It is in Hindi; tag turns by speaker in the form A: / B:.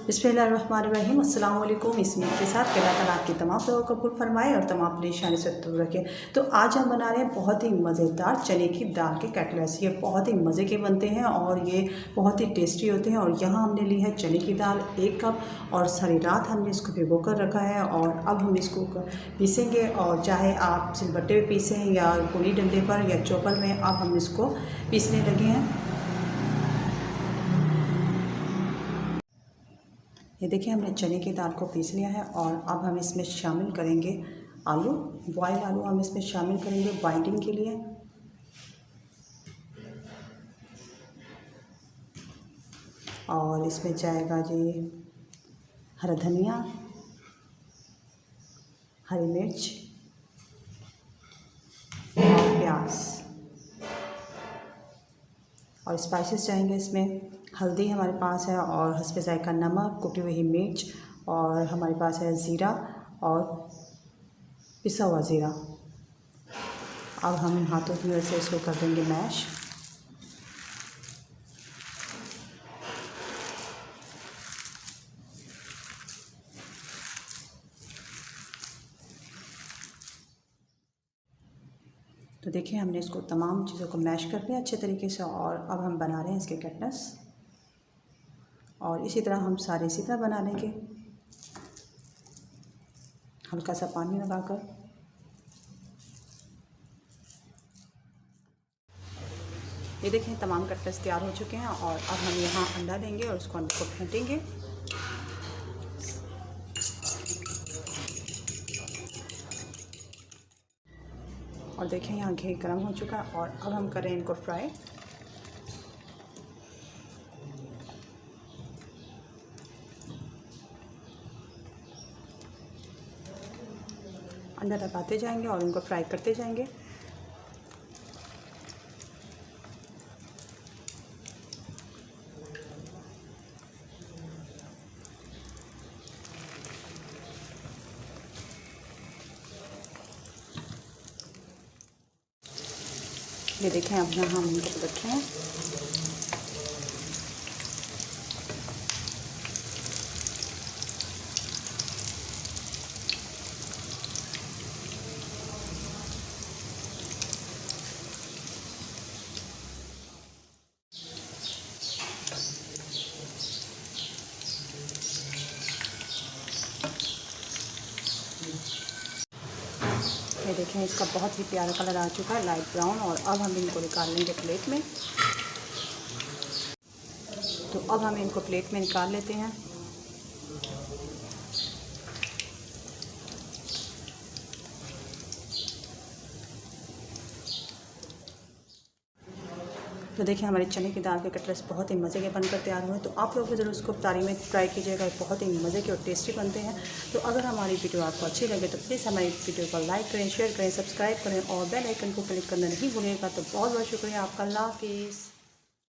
A: बिस्मिल्लाहिर्रहमानिर्रहीम, अस्सलाम वालेकुम। इस मीट के साथ अल्लाह ताला आपकी तमाम दुआओं को कबूल फरमाए और तमाम परेशानी से दूर रखे। तो आज हम बना रहे हैं बहुत ही मज़ेदार चने की दाल के कटलेट्स। ये बहुत ही मज़े के बनते हैं और ये बहुत ही टेस्टी होते हैं। और यहाँ हमने ली है चने की दाल 1 कप और सारी रात हमने इसको भिगो कर रखा है। और अब हम इसको पीसेंगे, और चाहे आप सिलबट्टे पे पीसें या गोली डंडे पर या चॉपर में, अब हम इसको पीसने लगे हैं। ये देखिए, हमने चने की दाल को पीस लिया है और अब हम इसमें शामिल करेंगे आलू। बॉयल आलू हम इसमें शामिल करेंगे बाइंडिंग के लिए। और इसमें जाएगा जी हरा धनिया, हरी मिर्च और प्याज। और स्पाइसेस जाएंगे इसमें हल्दी हमारे पास है, और हस्बे जायका नमक, कुटी हुई मिर्च, और हमारे पास है ज़ीरा और पिसा हुआ ज़ीरा। अब हम हाथों की मदद से इसको कर देंगे मैश। तो देखिए, हमने इसको तमाम चीज़ों को मैश कर लिया अच्छे तरीके से। और अब हम बना रहे हैं इसके कटलेट्स, और इसी तरह हम सारे इसी तरह बना लेंगे, हल्का सा पानी लगाकर। ये देखें, तमाम कटलेट्स तैयार हो चुके हैं। और अब हम यहाँ अंडा लेंगे और उसको अंडे को फेंटेंगे। और देखें, यहाँ घी गर्म हो चुका है और अब हम करें इनको फ्राई। अंडा लगाते जाएंगे और इनको फ्राई करते जाएंगे। ये देखें, अब यहाँ हम इनको पलट रहे हैं। ये देखें, इसका बहुत ही प्यारा कलर आ चुका है, लाइट ब्राउन। और अब हम इनको निकाल लेंगे प्लेट में। तो अब हम इनको प्लेट में निकाल लेते हैं। तो देखिए, हमारे चने की दाल के कटलेट्स बहुत ही मज़े के बनकर तैयार हुए। तो आप लोग भी ज़रूर इसको तारी में ट्राई कीजिएगा, बहुत ही मज़े के और टेस्टी बनते हैं। तो अगर हमारी वीडियो आपको अच्छी लगे तो प्लीज़ हमारी वीडियो को लाइक करें, शेयर करें, सब्सक्राइब करें और बेल आइकन को क्लिक करना नहीं भूलिएगा। तो बहुत बहुत शुक्रिया आपका। अल्लाह हाफिज़।